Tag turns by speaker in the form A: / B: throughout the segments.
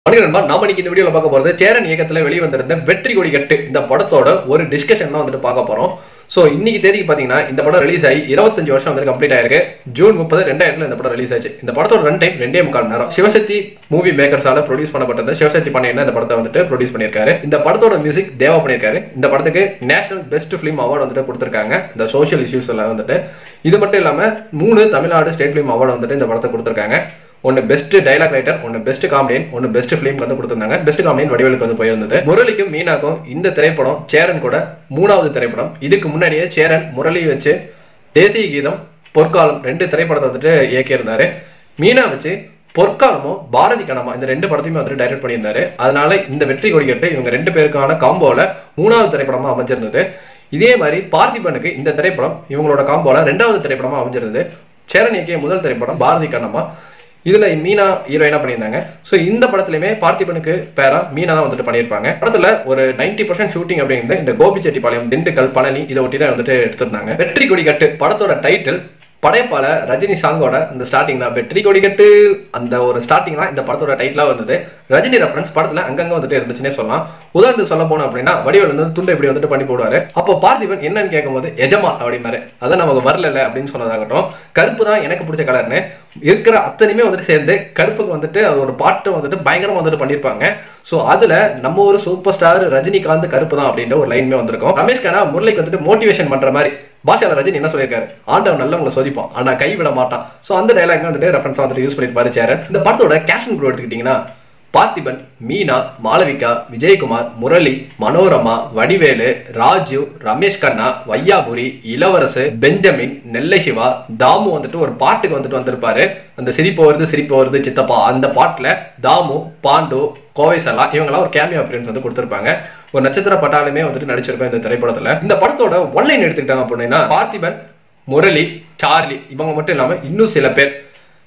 A: நாம இன்னைக்கு இந்த வீடியோல பார்க்க போறது சேரன் இயக்கத்துல வெளிவந்திருந்த வெற்றி கொடி கட்டு இந்த படத்தோட ஒரு டிஸ்கஷன் தான் வந்துட்டு பார்க்க போறோம். சோ இன்னைக்கு தேதிக்கு பாத்தீங்கன்னா இந்த படம் ரிலீஸ் ஆகி 25 வருஷம் வந்து கம்ப்ளீட் ஆயிருக்கு. ஜூன் 30, 2000 இந்த படம் ரிலீஸ் ஆச்சு. இந்த படத்தோட ரன் டைம் 2.25 நேரம். சிவசக்தி மூவி மேக்கர்ஸால ப்ரொடியூஸ் பண்ணப்பட்டது. சிவசக்தி பாண்டியன் இந்த படத்தை வந்துட்டு ப்ரொடியூஸ் பண்ணிருக்காரு. இந்த படத்தோட மியூசிக் தேவா பண்ணிருக்காரு. இந்த படத்துக்கு நேஷனல் பெஸ்ட் பிலிம் அவார்டு வந்துட்டு கொடுத்திருக்காங்க. இந்த சோஷியல் இஷ்யூஸ் எல்லாம் வந்துட்டு இது மட்டும் இல்லாம 3 தமிழ்நாடு ஸ்டேட் பிலிம் அவார்டு வந்துட்டு இந்த படத்தை கொடுத்திருக்காங்க. ஒன்னு பெஸ்ட் டைலாக் ரைட்டர், ஒன்னு பெஸ்ட் காமெடியன், ஒன்னு பெஸ்ட் பிலிம் வந்து கொடுத்திருந்தாங்க. பெஸ்ட் காமெடியன் வடிவேலுக்கு வந்து போயிருந்தது. முரளிக்கும் மீனாக்கும் இந்த திரைப்படம் சேரன் கூட 3வது திரைப்படம். இதுக்கு முன்னாடியே சேரன் முரளி வச்சு தேசிய கீதம், பொற்காலம் 2 திரைப்படத்தை வந்துட்டு இயக்கியிருந்தாரு. மீனா வச்சு பொற்காலமும் பாரதி கணமா இந்த 2 படத்தையுமே வந்துட்டு டைரக்ட் பண்ணியிருந்தாரு. அதனால இந்த வெற்றி கொடி கட்டு இவங்க 2 பேருக்கான காம்போல 3வது திரைப்படமா அமைஞ்சிருந்தது. இதே மாதிரி பார்த்திபனுக்கு இந்த திரைப்படம் இவங்களோட காம்போல 2வது திரைப்படமா அமைஞ்சிருந்தது. சேரன் இயக்கிய முதல் திரைப்படம் பாரதி கண்ணம்மா. இதுல மீனா ஹீரோயினா பண்ணியிருந்தாங்க. சோ இந்த படத்துலயுமே பார்த்திபனுக்கு பேரா மீனா தான் வந்துட்டு பண்ணியிருப்பாங்க. படத்துல ஒரு 90% ஷூட்டிங் அப்படிங்கிறது இந்த கோபிச்செட்டிப்பாளையம், திண்டுக்கல், பழனி இதை ஒட்டி தான் வந்துட்டு எடுத்திருந்தாங்க. வெற்றி கொடி கட்டு படத்தோட டைட்டில் படைப்பால ரஜினி சாங்கோட அந்த ஸ்டார்டிங் தான். வெற்றி கொடி கட்டு அந்த ஒரு ஸ்டார்டிங் தான் இந்த படத்தோட டைட்டிலா வந்தது. ரஜினி ரெஃபரன்ஸ் படத்துல அங்கங்க வந்துட்டு இருந்துச்சுன்னே சொல்லலாம். உதாரணத்துக்கு சொல்ல போனோம் அப்படின்னா வடிவேல் வந்து துண்டை இப்படி வந்துட்டு பண்ணி போடுவாரு. அப்போ பார்த்திபன் என்னன்னு கேட்கும் போது எஜமா அப்படின்னாரு. அதான் நமக்கு வரல அப்படின்னு சொன்னதாகட்டும். கருப்பு தான் எனக்கு பிடிச்ச கலர்னு இருக்கிற அத்தனையுமே வந்துட்டு சேர்ந்து கருப்புக்கு வந்துட்டு அது ஒரு பாட்டு வந்துட்டு பயங்கரமா வந்துட்டு பண்ணிருப்பாங்க. சோ அதுல நம்ம ஒரு சூப்பர் ஸ்டார் ரஜினிகாந்த் கருப்பு தான் அப்படின்ற ஒரு லைன்மே வந்திருக்கும். ரமேஷ் கண்ணா முரளிக்கு வந்துட்டு மோட்டிவேஷன் பண்ற மாதிரி பாஷால ரஜினி என்ன சொல்லியிருக்காரு, ஆண்டவன் நல்லவங்களை சோதிப்பான் ஆனா கைவிட மாட்டான். சோ அந்த டைலாக் வந்துட்டு ரெஃபரன்ஸா வந்துட்டு யூஸ் பண்ணிருப்பாரு சேரன். இந்த படத்தோட கேஸ்ட் குரூப் எடுத்துக்கிட்டீங்கன்னா பார்த்திபன், மீனா, மாளவிகா, விஜயகுமார், முரளி, மனோரமா, வடிவேலு, ராஜு, ரமேஷ் கண்ணா, வையாபுரி, இளவரசு, பெஞ்சமின், நெல்லை சிவா, தாமு வந்துட்டு ஒரு பாட்டுக்கு வந்துட்டு வந்திருப்பாரு. அந்த சிரிப்பு வருது சித்தப்பா அந்த பாட்டுல தாமு, பாண்டு, கோவை சலா இவங்கெல்லாம் ஒரு கேமியோ அப்பியரன்ஸ் வந்து கொடுத்திருப்பாங்க. ஒரு நட்சத்திர பட்டாலுமே வந்துட்டு நடிச்சிருப்பேன் இந்த திரைப்படத்துல. இந்த படத்தோட ஒன்லைன் எடுத்துக்கிட்டாங்க அப்படின்னா பார்த்திபன், முரளி, சார்லி இவங்க மட்டும் இல்லாம இன்னும் சில பேர்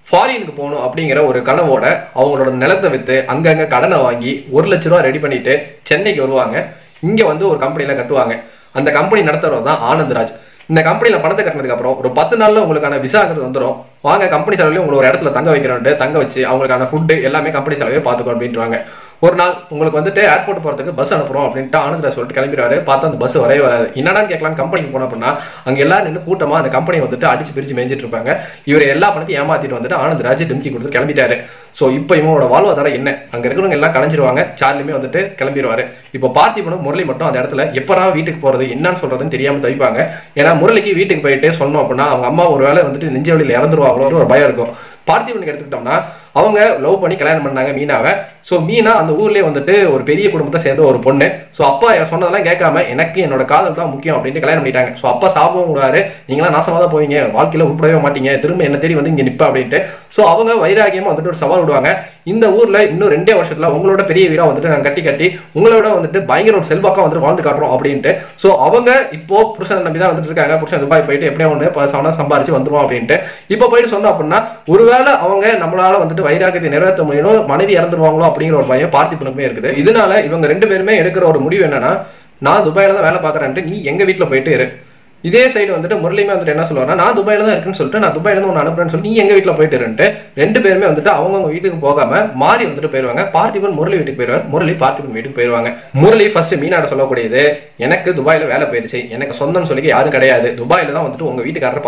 A: ஃபாரினுக்கு போகணும் அப்படிங்கிற ஒரு கனவோட அவங்களோட நிலத்தை வித்து அங்கங்க கடனை வாங்கி 1 லட்ச ரூபா ரெடி பண்ணிட்டு சென்னைக்கு வருவாங்க. இங்க வந்து ஒரு கம்பெனில கட்டுவாங்க. அந்த கம்பெனி நடத்துறவர் தான் ஆனந்த்ராஜ். இந்த கம்பெனில பணத்தை கட்டினதுக்கு அப்புறம் ஒரு 10 நாள்ல உங்களுக்கான விசாங்கிறது வந்துடும். வாங்க கம்பெனி செலவுலயும் உங்களை ஒரு இடத்துல தங்க வைக்கிறோம், தங்க வச்சு அவங்களுக்கான ஃபுட்டு எல்லாமே கம்பெனி செலவே பார்த்துக்கோ அப்படின்றாங்க. ஒரு நாள் உங்களுக்கு வந்துட்டு ஏர்போர்ட் போறதுக்கு பஸ் அனுப்புறோம் அப்படின்ட்டு ஆனந்த்ராஜ் சொல்லிட்டு கிளம்பிடுவாரு. பார்த்தா அந்த பஸ் வரவே வராது. என்னடான்னு கேட்கலாம் கம்பெனிக்கு போனோம் அப்படின்னா அங்க எல்லாரும் நின்று கூட்டமா அந்த கம்பெனி வந்துட்டு அடிச்சு பிரிச்சு மேய்ஞ்சிட்டு இருப்பாங்க. இவர் எல்லா பணத்தையும் ஏமாத்திட்டு வந்துட்டு ஆனந்த்ராஜ் டிம்கி கொடுத்து கிளம்பிட்டாரு. சோ இப்போ இவங்களோட வாழ்வாதாரம் என்ன, அங்க இருக்கிறவங்க எல்லாம் கலைஞ்சிருவாங்க. சார்லியுமே வந்துட்டு கிளம்பிடுவாரு. இப்போ பார்த்திபனும் முரளி மட்டும் அந்த இடத்துல எப்பரா வீட்டுக்கு போறது என்னன்னு சொல்றதுன்னு தெரியாம தவிப்பாங்க. ஏன்னா முரளிக்கு வீட்டுக்கு போயிட்டு சொன்னோம் அப்படின்னா அவங்க அம்மா ஒரு வேளை வந்துட்டு நெஞ்ச வழியில இறந்துருவாங்களோ ஒரு பயம் இருக்கும். பார்த்திபனுக்கு எடுத்துக்கிட்டோம்னா அவங்க லவ் பண்ணி கல்யாணம் பண்ணாங்க மீனாவை. சோ மீனா அந்த ஊர்லயே வந்துட்டு ஒரு பெரிய குடும்பத்தை சேர்ந்த ஒரு பொண்ணு. சோ அப்பா சொன்னதெல்லாம் கேட்காம எனக்கு என்னோட காதல் தான் முக்கியம் அப்படின்ட்டு கல்யாணம் பண்ணிட்டாங்க. சோ அப்பா சாப்பிடவும் கூடாது, நீங்களாம் நாசமா தான் போவீங்க, வாழ்க்கையில உட்படவே மாட்டீங்க, திரும்ப என்ன தேடி வந்து இங்க நிப்பா அப்படின்ட்டு. சோ அவங்க வைராகியமா வந்துட்டு ஒரு சவால் விடுவாங்க. இந்த ஊர்ல இன்னும் 2 வருஷத்துல உங்களோட பெரிய வீடா வந்துட்டு நாங்க கட்டி உங்களோட வந்துட்டு பயங்கர ஒரு செல்வாக்கா வந்துட்டு வாழ்ந்து காட்டுறோம் அப்படின்ட்டு. சோ அவங்க இப்போ புருஷன் நம்பிதான் வந்துட்டு இருக்காங்க. புருஷன் துபாய் போயிட்டு எப்படியா ஒண்ணு சம்பாரிச்சு வந்துருவோம் அப்படின்ட்டு. இப்ப போயிட்டு சொன்னோம் அப்படின்னா ஒருவேளை அவங்க நம்மளால வந்துட்டு வைராகத்தை நிறைவேற்ற முடியும், மனைவி இறந்துருவாங்களோ அப்படிங்கிற ஒரு பயம் பார்த்திபனுக்குமே இருக்குது. இதனால இவங்க 2 பேருமே எடுக்கிற ஒரு முடிவு என்னன்னா, நான் துபாயில தான் வேலை பாக்குறேன்ட்டு நீ எங்க வீட்டுல போயிட்டு இரு. இதே சைடு வந்துட்டு முரளியுமே வந்துட்டு என்ன சொல்லுவாங்க, நான் துபாயில தான் இருக்குன்னு சொல்லிட்டு நான் துபாயில இருந்து ஒன்று அனுப்புறேன்னு சொல்லி நீ எங்க வீட்டுல போயிட்டு இருந்துட்டு 2 பேருமே வந்துட்டு அவங்க வீட்டுக்கு போகாம மாறி வந்துட்டு போயிருவாங்க. பார்த்திபன் முரளி வீட்டுக்கு போயிருவார், முரளி பார்த்திபன் வீட்டுக்கு போயிருவாங்க. முரளி ஃபர்ஸ்ட் மீனாட சொல்லக்கூடியது, எனக்கு துபாயில வேலை போயிருச்சு, எனக்கு சொந்தம் சொல்லி யாரும் கிடையாது, துபாயில தான் வந்துட்டு உங்க வீட்டுக்காரரை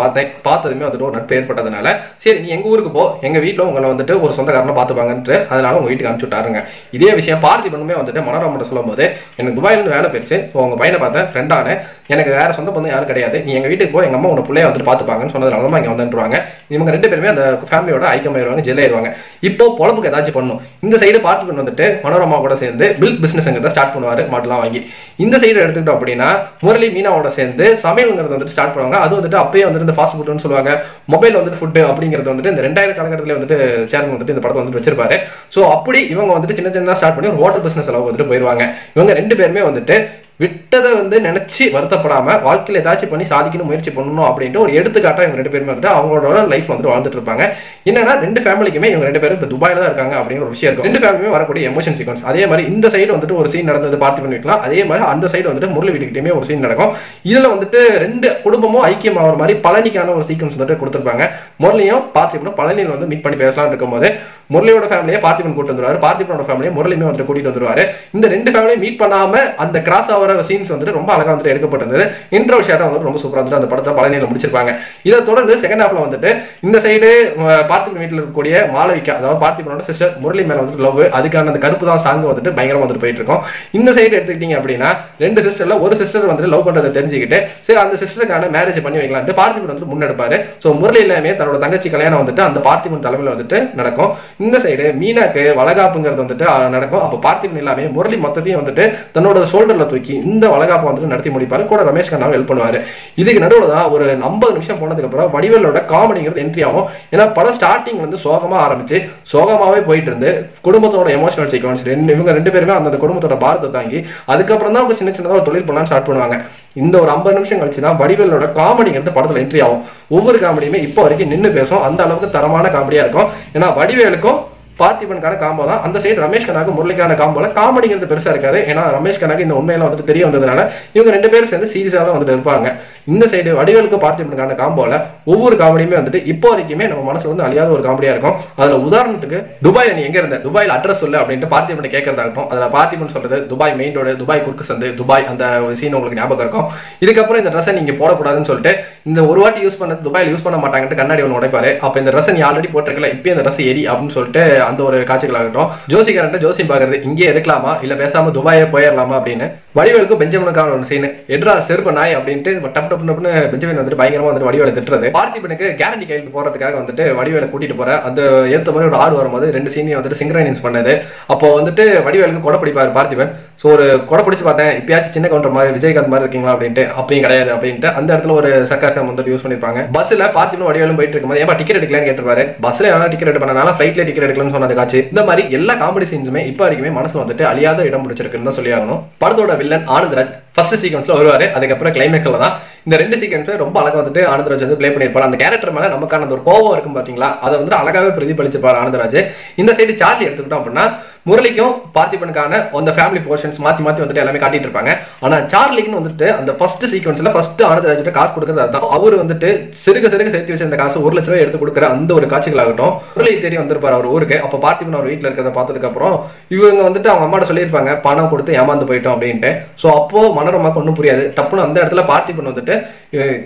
A: பார்த்ததுமே வந்துட்டு ஒரு நட்பு ஏற்பட்டதுனால சரி நீ எங்க ஊருக்கு போ, எங்க வீட்டுல உங்களை வந்துட்டு ஒரு சொந்தக்காரனை பார்த்துப்பாங்கன்ட்டு அதனால உங்க வீட்டுக்கு அனுப்பிச்சு விட்டாருங்க. இதே விஷயம் பார்த்திபனுமே வந்துட்டு மனோரமா சொல்லும் போது எனக்கு துபாயில இருந்து வேலை போயிருச்சு, உங்க பையனை பார்த்தேன், ஃப்ரெண்டான, எனக்கு வேற சொந்த பந்தம் யாரும் கிடையாது, நீ எங்க வீட்டுக்கு போ, எங்க அம்மா உங்க பிள்ளைய வந்துட்டு பாத்துப்பாங்கன்னு சொன்னதுனால தான் இங்க வந்துருவாங்க. இவங்க 2 பேருமே அந்த ஃபேமிலியோட ஐக்கியமாயிருவாங்க, ஜெயில் ஆயிருவாங்க. இப்போ பொழப்புக்கு ஏதாச்சும் பண்ணும். இந்த சைடு பார்த்திபன் வந்துட்டு மனோரமா கூட சேர்ந்து மில்க் பிசினஸ்ங்கிறத ஸ்டார்ட் பண்ணுவாரு, மாடலாம் வாங்கி. இந்த சைடு எடுத்துக்கிட்டோம் அப்படின்னா முரளி மீனாவோட சேர்ந்து சமையல்ங்கிறது வந்துட்டு ஸ்டார்ட் பண்ணுவாங்க. அது வந்துட்டு அப்பயே வந்துட்டு ஃபாஸ்ட் ஃபுட்னு சொல்லுவாங்க, மொபைல் வந்துட்டு ஃபுட் அப்படிங்கிறது வந்துட்டு இந்த 2000 காலகட்டத்தில் வந்துட்டு சேரன் வந்துட்டு இந்த படத்தை வந்துட்டு வச்சிருப்பாரு. சோ அப்படி இவங்க வந்துட்டு சின்ன சின்ன ஸ்டார்ட் பண்ணி ஒரு ஹோட்டல் பிசினஸ் அளவு வந்துட்டு போயிருவாங்க. இவங்க 2 பேருமே வந்துட்டு விட்டதை வந்து நினைச்சு வருத்தப்படாம வாழ்க்கையில ஏதாச்சும் பண்ணி சாதிக்கணும் முயற்சி பண்ணணும் அப்படின்ட்டு ஒரு எடுத்துக்காட்டா இவங்க 2 பேருமே வந்துட்டு அவங்களோட லைஃப் வந்துட்டு வாழ்ந்துட்டு இருப்பாங்க. என்னன்னா 2 ஃபேமிலிக்குமே இவங்க 2 பேரும் இப்ப துபாயில தான் இருக்காங்க அப்படிங்கிற ஒரு விஷயம் இருக்கும். 2 ஃபேமிலியுமே வரக்கூடிய எமோஷன் சீக்வன்ஸ். அதே மாதிரி இந்த சைடு வந்துட்டு ஒரு சீன் நடந்தது பார்த்திபன் வீட்டுல, அதே மாதிரி அந்த சைடு வந்துட்டு முரளி வீட்டுக்கிட்டே ஒரு சீன் நடக்கும். இதுல வந்துட்டு 2 குடும்பமும் ஐக்கியம் ஆகிற மாதிரி பழனிக்கான ஒரு சீக்வன்ஸ் வந்துட்டு கொடுத்திருப்பாங்க. முரளியும் பார்த்திபனும் பழனியில் வந்து மீட் பண்ணி பேசலாம் இருக்கும் போது முரளியோட ஃபேமிலியை பார்த்திபன் கூட்டு வந்துருவாரு, பார்த்திபனோட ஃபேமிலியை முரளியுமே வந்து கூட்டிட்டு வந்துருவாரு. இந்த ரெண்டு ஃபேமிலியும் மீட் பண்ணாம அந்த கிராஸ் ஆகிற சீன்ஸ் வந்துட்டு ரொம்ப அழகா வந்துட்டு எடுக்கப்பட்டிருந்தது. இன்ட்ரோ ஷாட்டா வந்து ரொம்ப சூப்பரா வந்துட்டு அந்த படத்தை பழனியில முடிச்சிருப்பாங்க. இதை தொடர்ந்து செகண்ட் ஹாஃப்ல வந்துட்டு இந்த சைடு பார்த்திபன் வீட்டில் இருக்கக்கூடிய மாளவிகா, அதாவது பார்த்திபனோட சிஸ்டர் முரளி மேல வந்துட்டு லவ், அதுக்கான அந்த கருப்பு தான் சாங் வந்துட்டு பயங்கரமா வந்துட்டு போயிட்டு இருக்கும். இந்த சைடு எடுத்துக்கிட்டீங்க அப்படின்னா ரெண்டு சிஸ்டர்ல ஒரு சிஸ்டர் வந்துட்டு லவ் பண்றதை தெரிஞ்சுக்கிட்டு சரி அந்த சிஸ்டருக்கான மேரேஜ் பண்ணி வைக்கலாம்னு பார்த்திபன் வந்து முன்னெடுப்பாரு. சோ முரளி எல்லாமே தன்னோட தங்கச்சி கல்யாணம் வந்துட்டு அந்த பார்த்திபன் தலைமையில வந்துட்டு நடக்கும். இந்த சைடு மீனாக்கு வளகாப்புங்கிறது வந்துட்டு நடக்கும். அப்ப பார்த்திபன் எல்லாமே முரளி மொத்தத்தையும் வந்துட்டு தன்னோட ஷோல்டர்ல தூக்கி இந்த வளகாப்பை வந்துட்டு நடத்தி முடிப்பாரு. கூட ரமேஷ் கண்ணாவை ஹெல்ப் பண்ணுவாரு. இதுக்கு நடுவில் தான் ஒரு 50 நிமிஷம் போனதுக்கு அப்புறம் வடிவேலோட காமெடிங்கிறது என்ட்ரி ஆகும். ஏன்னா படம் ஸ்டார்டிங் வந்து சோகமா ஆரம்பிச்சு சோகமாவே போயிட்டு இருந்து குடும்பத்தோட எமோஷனல் சீக்வன்ஸ் இவங்க ரெண்டு பேருமே அந்த குடும்பத்தோட பாரத்தை தாங்கி அதுக்கப்புறம் தான் அவங்க சின்ன சின்னதாக ஒரு தொழில் பண்ணலாம்னு ஸ்டார்ட் பண்ணுவாங்க. இந்த ஒரு 50 நிமிஷம் கழிச்சு தான் வடிவேலோட காமெடிங்கிறது படத்துல என்ட்ரி ஆகும். ஒவ்வொரு காமெடியுமே இப்போ வரைக்கும் நின்று பேசும். அந்த அளவுக்கு தரமான காமெடியா இருக்கும். ஏன்னா வடிவேலுக்கும் பார்த்திபனுக்கான காம்போ தான். அந்த சைடு ரமேஷ் கண்ணாக்கு முரளிக்கான காம்போல காமெடிங்கிறது பெருசா இருக்காது. ஏன்னா ரமேஷ் கண்ணாக்கு இந்த உண்மையெல்லாம் வந்துட்டு தெரிய வந்ததுனால இவங்க ரெண்டு பேரும் சேர்ந்து சீரியஸா தான் வந்துட்டு இருப்பாங்க. இந்த சைடு வடிவேலுக்கு பார்த்திபனுக்கான காம்போல ஒவ்வொரு காமெடியுமே வந்துட்டு இப்போ வரைக்குமே நம்ம மனசுல வந்து அழியாத ஒரு காமெடியா இருக்கும். அதுல உதாரணத்துக்கு துபாயில நீ எங்க இருந்த, துபாயில அட்ரஸ் சொல்லு அப்படின்ட்டு பார்த்திபனை கேட்கறதாகட்டும். அதுல பார்த்திபன் சொல்றது துபாய் மெயின் ரோடு, துபாய் குறுக்கு சந்து, துபாய், அந்த சீன் உங்களுக்கு ஞாபகம் இருக்கும். இதுக்கப்புறம் இந்த ட்ரெஸ்ஸை நீங்க போடக்கூடாதுன்னு சொல்லிட்டு இந்த ஒரு வாட்டி யூஸ் பண்ணது துபாயில் யூஸ் பண்ண மாட்டாங்கன்னு கண்ணாடி ஒன்று உடைப்பாரு. அப்ப இந்த ட்ரெஸ் நீ ஆல்ரெடி போட்டிருக்கல, இப்போ இந்த ட்ரெஸ் எரி அப்படின்னு சொல்லிட்டு அந்த ஒரு காட்சிகள் ஆகட்டும். ஜோசிகாரன் ஜோசி பாக்குறது இங்கே இருக்கலாமா இல்ல பேசாம துபாயே போயிடலாமா அப்படின்னு. வடிவேலுக்கு பெஞ்சமினுக்கான ஒரு சீன், எட்ரா செருப்பு நாய் அப்படின்ட்டு டப்பு டப்பு டப்புன்னு பெஞ்சமின் வந்துட்டு பயங்கரமா வந்துட்டு வடிவேலை திட்டுறது. பார்த்திபனுக்கு கேரண்டி கையெழுத்து போறதுக்காக வந்துட்டு வடிவேலை கூட்டிட்டு போற அந்த ஏத்த மாதிரி ஒரு ஆடு வரும்போது ரெண்டு சீனையும் வந்துட்டு சிங்க்ரைஸ் பண்ணது. அப்போ வந்துட்டு வடிவேலுக்கு கொடை பிடிப்பாரு பார்த்திபன். ஸோ ஒரு கொடை பிடிச்சு பார்த்தேன், இப்பயாச்சும் சின்ன கவுண்டர் மாதிரி விஜயகாந்த் மாதிரி இருக்கீங்களா அப்படின்ட்டு. அப்பயும் கிடையாது அப்படின்ட்டு அந்த இடத்துல ஒரு சர்க்காசம் வந்துட்டு யூஸ் பண்ணிருப்பாங்க. பஸ்ல பார்த்திபன் வடிவேலும் போயிட்டு இருக்கும்போது ஏமா டிக்கெட் எடுக்கலான்னு கேட்டுருப்பாரு. பஸ்ல எவ்வளவு டிக்கெட் எடுப்பனால ஃபிளைட்ல டிக்கெட் எடுக்கலாம்னு சொன்னது காட்சி. இந்த மாதிரி எல்லா காமெடி சீன்ஸுமே இப்போ வரைக்குமே மனசுல வந்துட்டு அழியாத இடம் பிடிச்சிருக்குன்னு தான் சொல்லி ஆகணும். படத்தோட வில்லன் ஆனந்தராஜ் ஃபர்ஸ்ட் சீக்வன்ஸ்ல வருவாரு. அதுக்கப்புறம் கிளைமேக்ஸ்ல தான் இந்த ரெண்டு சீக்வன்ஸுமே ரொம்ப அழகா வந்துட்டு ஆனந்தராஜ் வந்து பிளே பண்ணிருப்பாரு. அந்த கேரக்டர் மேல நமக்கான அந்த ஒரு கோவம் இருக்கும் பாத்தீங்களா, அதை வந்து அழகாவே பிரதிபலிச்சிருப்பாரு ஆனந்தராஜ். இந்த சைடு சார்லி எடுத்துக்கிட்டோம் அப்படின்னா முரளிக்கும் பார்த்திபனுக்கான அந்த ஃபேமிலி போர்ஷன்ஸ் மாத்தி மாத்தி வந்துட்டு எல்லாமே காட்டிட்டு இருப்பாங்க. ஆனா சார்லிக்குன்னு வந்துட்டு அந்த ஃபர்ஸ்ட் சீக்வன்ஸ்ல ஃபர்ஸ்ட் ஆனந்தராஜ் காசு கொடுக்கறது அதுதான். அவரு வந்துட்டு சிறுக சிறுக சேர்த்து வச்சிருந்த காசு 1 லட்சம் ரூபாய் எடுத்து கொடுக்குற அந்த ஒரு காட்சிகள் ஆகட்டும். முரளி தேடி வந்திருப்பாரு அவர் ஊருக்கு. அப்ப பார்த்திபன் அவர் வீட்டுல இருக்கிறத பார்த்ததுக்கு அப்புறம் இவங்க வந்துட்டு அவங்க அம்மாட்ட சொல்லியிருப்பாங்க பணம் கொடுத்து ஏமாந்து போயிட்டோம் அப்படின்ட்டு. சோ அப்போ மனோரமாக்கு ஒன்றும் புரியாது. டப்புன்னு அந்த இடத்துல பார்த்திபன் வந்துட்டு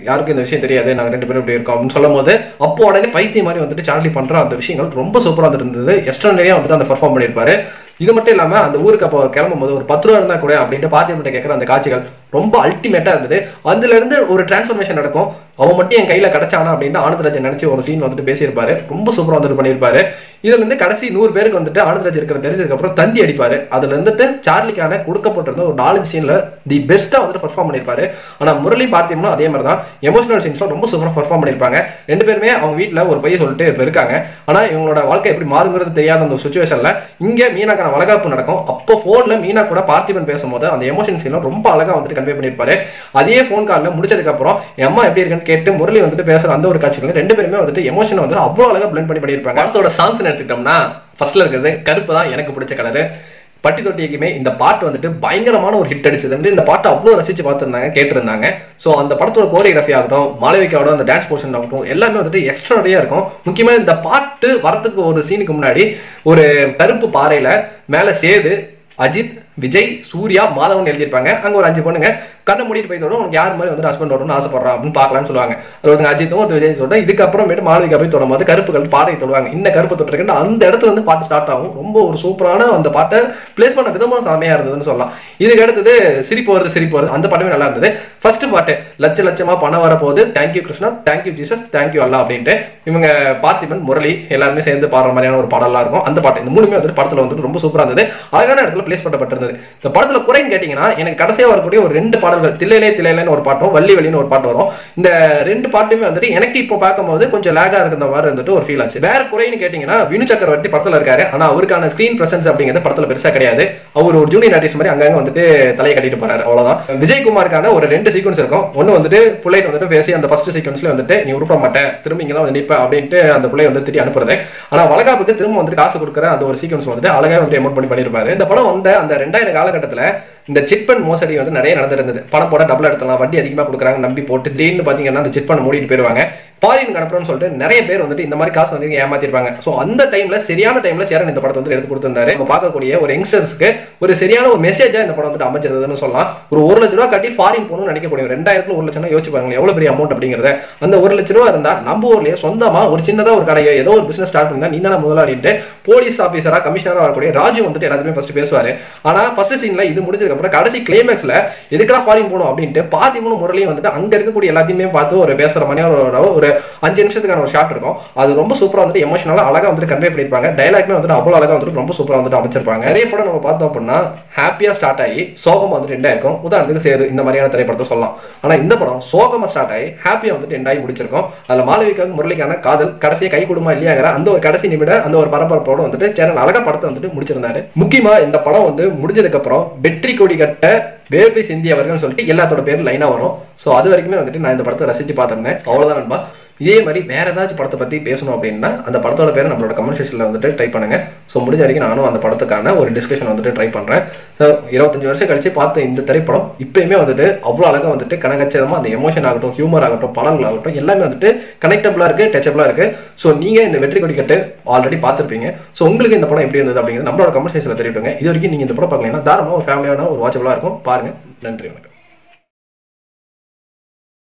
A: யாருக்கும் இந்த விஷயம் தெரியாது, நாங்க ரெண்டு பேரும் இப்படி இருக்கோம் அப்படின்னு சொல்லும் போது அப்போ உடனே பைத்தியம் மாதிரி வந்துட்டு சார்லி பண்ற அந்த விஷயங்கள் ரொம்ப சூப்பரா இருந்தது. எக்ஸ்ட்ரானரியா வந்துட்டு அந்த பெர்ஃபார்ம் பண்ணியிருப்பாரு. இது மட்டும் இல்லாம அந்த ஊருக்கு அப்போ கிளம்பும் போது ஒரு 10 ரூபா இருந்தா கூட அப்படின்ட்டு பார்த்திபன் கேட்கிற அந்த காட்சிகள் ரொம்ப அல்டிமேட்டா இருந்தது. அதுல இருந்து ஒரு டிரான்ஸ்ஃபர்மேஷன் நடக்கும். அவன் மட்டும் என் கையில கிடைச்சானா அப்படின்னு ஆனந்தராஜன் நினைச்சு ஒரு சீன் வந்துட்டு பேசியிருப்பாரு. ரொம்ப சூப்பரா வந்துட்டு பண்ணியிருப்பாரு. இதுல இருந்து கடைசி 100 பேருக்கு வந்துட்டு ஆனந்தராஜ் இருக்கிற தெரிஞ்சதுக்கு அப்புறம் தந்தி அடிப்பாரு. அதுல இருந்துட்டு சார்லிக்கான கொடுக்கப்பட்டிருந்த ஒரு 4 சீன்ல தி பெஸ்டா வந்துட்டு பெர்ஃபார்ம் பண்ணியிருப்பாரு. ஆனா முரளி பார்த்திபனும் அதே மாதிரி தான் எமோஷனல் சீன்ஸ்ல ரொம்ப சூப்பரா பெர்ஃபார்ம் பண்ணியிருப்பாங்க. ரெண்டு பேருமே அவங்க வீட்டுல ஒரு பையன் சொல்லிட்டு இப்ப இருக்காங்க. ஆனா இவங்களோட வாழ்க்கை எப்படி மாறுங்கிறது தெரியாத அந்த சுச்சுவேஷன்ல இங்க மீனாக்கான வளகாப்பு நடக்கும். அப்போ போன்ல மீனா கூட பார்த்திபன் பேசும்போது அந்த எமோஷன் சீன்ல ரொம்ப அழகா வந்துட்டு கன்வே பண்ணியிருப்பாரு. அதே போன் கால்ல முடிச்சதுக்கு அப்புறம் என் அம்மா எப்படி இருக்குன்னு கேட்டு முரளி வந்துட்டு பேசுற அந்த ஒரு காட்சிகள் ரெண்டு பேருமே வந்துட்டு எமோஷன் வந்து அவ்வளவு அழகா பிளெண்ட் பண்ணி பண்ணியிருப்பாங்க. படத்தோட சாங்ஸ் எடுத்துக்கிட்டோம்னா ஃபர்ஸ்ட்ல இருக்கிறது கருப்பு தான் எனக்கு பிடிச்ச கலரு. பட்டி தொட்டிக்குமே இந்த பாட்டு வந்துட்டு பயங்கரமான ஒரு ஹிட் அடிச்சது. இந்த பாட்டு அவ்வளவு ரசிச்சு பார்த்துருந்தாங்க, கேட்டிருந்தாங்க. ஸோ அந்த படத்தோட கோரியோகிராஃபி ஆகட்டும், மாளவிகாவோட அந்த டான்ஸ் போர்ஷன் ஆகட்டும், எல்லாமே வந்துட்டு எக்ஸ்ட்ராடியா இருக்கும். முக்கியமா இந்த பாட்டு வரத்துக்கு ஒரு சீனுக்கு முன்னாடி ஒரு கருப்பு பாறையில மேல சேது, அஜித், விஜய், சூர்யா, மாதவன் எழுதியிருப்பாங்க. அங்க ஒரு 5 பொண்ணுங்க கண்ணை மூடிட்டு போய் உனக்கு யார் மாதிரி வந்து ஹஸ்பண்ட் வரணும்னு ஆசைப்படுறான் அப்படின்னு பார்க்கலாம்னு சொல்லுவாங்க. அது ஒருத்தங்க அஜித்தும் ஒரு விஜய் சொல்லிட்டு இதுக்கப்புறமேட்டு மாளவிகா போய் தொடும் போது கருப்புகள் பாறை தொடுவாங்க. இந்த கருப்பு தொட்டிருக்குன்னு அந்த இடத்துல வந்து பாட்டு ஸ்டார்ட் ஆகும். ரொம்ப ஒரு சூப்பரான அந்த பாட்டை பிளேஸ் பண்ண விதமான செமையா இருந்ததுன்னு சொல்லலாம். இதுக்கு அடுத்தது சிரிப்பு வருது அந்த பாட்டுமே நல்லா இருந்தது. ஃபர்ஸ்ட் பாட்டு லட்ச லட்சமா பணம் வரப்போகுது, thank you Krishna, thank you Jesus, thank you Allah அப்படின்ட்டு இவங்க பார்த்திபன், முரளி எல்லாருமே சேர்ந்து பாடுற மாதிரியான ஒரு பாடலாம் இருக்கும். அந்த பாட்டு இந்த மூணுமே வந்துட்டு படத்துல வந்துட்டு ரொம்ப சூப்பரா இருந்தது. அழகான இடத்துல பிளேஸ் பண்ணப்பட்டிருந்தது. இந்த படத்துல குறைன்னு கேட்டீங்கன்னா எனக்கு கடைசியா வரக்கூடிய ஒரு 2 பாடல்கள், தில்லையிலே தில்லையிலேன்னு ஒரு பாட்டும், வள்ளி வள்ளின்னு ஒரு பாட்டு வரும். இந்த 2 பாட்டுமே வந்துட்டு எனக்கு இப்போ பார்க்கும்போது கொஞ்சம் லேகா இருக்கிற மாதிரி இருந்துட்டு ஒரு ஃபீல் ஆச்சு. வேற குறைன்னு கேட்டீங்கன்னா வினு சக்கரவர்த்தி படத்துல இருக்காரு. ஆனா அவருக்கான ஸ்கிரீன் பிரசன்ஸ் அப்படிங்கிறது படத்துல பெருசா கிடையாது. அவர் ஒரு ஜூனியர் ஆர்டிஸ்ட் மாதிரி அங்கங்க வந்துட்டு தலையை கட்டிட்டு போறாரு, அவ்வளவுதான். விஜயகுமாருக்கான ஒரு 2 சீக்வன்ஸ் இருக்கும். ஒன்னு வந்துட்டு புள்ளைட்டு வந்துட்டு பேசி அந்த ஃபர்ஸ்ட் சீக்வன்ஸ்ல வந்துட்டு நீ உருப்ப மாட்டேன், திரும்ப இங்க தான் வந்து நிப்ப அப்படின்ட்டு அந்த பிள்ளைய வந்து திட்டி அனுப்புறது. ஆனா வளகாப்புக்கு திரும்ப வந்துட்டு காசு கொடுக்குற அந்த ஒரு சீக்வன்ஸ் வந்துட்டு அழகா வந்து எமோட் பண்ணிருப்பாரு. இந்த படம் வந்த அந்த 2000 காலகட்டத்துல இந்த சிட் ஃபண்ட் மோசடி வந்து நிறைய நடந்திருந்தது. பணம் போட டபுள் எடுத்தலாம், வட்டி அதிகமா கொடுக்குறாங்க நம்பி போட்டு திடீர்னு பாத்தீங்கன்னா அந்த சிட் ஃபண்ட் மூடிட்டு போயிருவாங்க. ஃபாரின் அனுப்புறோம்னு சொல்லிட்டு நிறைய பேர் வந்துட்டு இந்த மாதிரி காசு வந்து ஏமாத்திருப்பாங்க. சோ அந்த டைம்ல சரியான டைம்ல சேரன் இந்த படத்தை வந்து எடுத்து கொடுத்திருந்தாரு. நம்ம பார்க்கக்கூடிய ஒரு யங்ஸ்டர்ஸ்க்கு ஒரு சரியான ஒரு மெசேஜா இந்த படம் வந்துட்டு அமைச்சிருந்ததுன்னு சொல்லலாம். ஒரு 1 லட்ச ரூபாய் கட்டி ஃபாரின் போகணும்னு நினைக்கக்கூடிய 2000 1 லட்சம் யோசிச்சு பாருங்க எவ்வளவு பெரிய அமௌண்ட் அப்படிங்கறத. அந்த 1 லட்ச ரூபாய் இருந்தா நம்ம ஊர்லயே சொந்தமா ஒரு சின்னதா ஒரு கடையோ ஏதோ ஒரு பிசினஸ் ஸ்டார்ட் பண்ணா நீ தான் முதலாளிட்டு போலீஸ் ஆபீசரா கமிஷனரா வரக்கூடிய ராஜு வந்துட்டு எல்லாத்தையுமே ஃபர்ஸ்ட் பேசுவாரு. ஆனா ஃபர்ஸ்ட் சீன்ல இது முடிஞ்சதுக்கு அப்புறம் கடைசி கிளைமேக்ஸ்ல எதுக்கா ஃபாரின் போகணும் அப்படின்ட்டு பாத்திமும் முரளியும் வந்துட்டு அங்க இருக்கக்கூடிய எல்லாத்தையுமே பார்த்து ஒரு பேசுற மாதிரியான ஒரு 5 நிமிஷத்துக்கான ஒரு ஷாட் இருக்கும். அது ரொம்ப சூப்பரா வந்துட்டு எமோஷனலா அழகா வந்துட்டு கன்வே பண்ணிருப்பாங்க. டயலாக்மே வந்துட்டு அவ்வளவு அழகா வந்துட்டு ரொம்ப சூப்பரா வந்துட்டு அமைச்சிருப்பாங்க. நிறைய படம் நம்ம பார்த்தோம் அப்படின்னா ஹாப்பியா ஸ்டார்ட் ஆகி சோகமா வந்துட்டு எண்ட் ஆயிருக்கும். உதாரணத்துக்கு சேது இந்த மாதிரியான திரைப்படத்தை சொல்லலாம். ஆனா இந்த படம் சோகமா ஸ்டார்ட் ஆகி ஹாப்பியா வந்துட்டு எண்ட் ஆகி முடிச்சிருக்கும். அதுல மாளவிகாவுக்கு முரளிக்கான காதல் கடைசியா கை கொடுமா இல்லையாங்கிற அந்த ஒரு கடைசி நிமிடம் அந்த ஒரு பரபரப்போட வந்துட்டு சேரன் அழகா படத்தை வந்துட்டு முடிச்சிருந்தாரு. முக்கியமா இந்த படம் வந்து முடிஞ்சதுக்கு அப்புறம் வெற்றி கொடி கட்ட வேர்வை சிந்தி அவர்கள் சொல்லிட்டு எல்லாத்தோட பேர் லைனா வரும். சோ அது வரைக்குமே வந்துட்டு நான் இந்த படத்தை ரசிச்சு பார்த்திருந்தேன். அவ்வளவுதான் நண்பா. இதே மாதிரி வேற ஏதாச்சும் படத்தை பத்தி பேசணும் அப்படின்னா அந்த படத்தோட பேரை நம்மளோட கமெண்ட் செக்ஷன்ல வந்துட்டு ட்ரை பண்ணுங்க. ஸோ முடிஞ்ச வரைக்கும் நானும் அந்த படத்துக்கான ஒரு டிஸ்கஷன் வந்துட்டு ட்ரை பண்றேன். 25 வருஷம் கழிச்சு பார்த்த இந்த திரைப்படம் இப்பயுமே வந்துட்டு அவ்வளோ அழகா வந்துட்டு கனகச்சிதமா அந்த எமோஷன் ஆகட்டும், ஹியூமர் ஆகட்டும், படங்கள் ஆகட்டும் எல்லாமே வந்துட்டு கனெக்டபிளா இருக்கு, டச்சபிளா இருக்கு. ஸோ நீங்க இந்த வெற்றி கொடி கட்டு ஆல்ரெடி பார்த்திருப்பீங்க. ஸோ உங்களுக்கு இந்த படம் எப்படி இருந்தது அப்படிங்கிறது நம்மளோட கமெண்ட் செக்ஷன்ல தெரிவிட்டுங்க. இது வரைக்கும் நீங்க இந்த படம் பார்க்கலன்னா தாராளமா ஒரு ஃபேமிலியான ஒரு வாட்சபிளா இருக்கும். பாருங்க. நன்றி, வணக்கம்.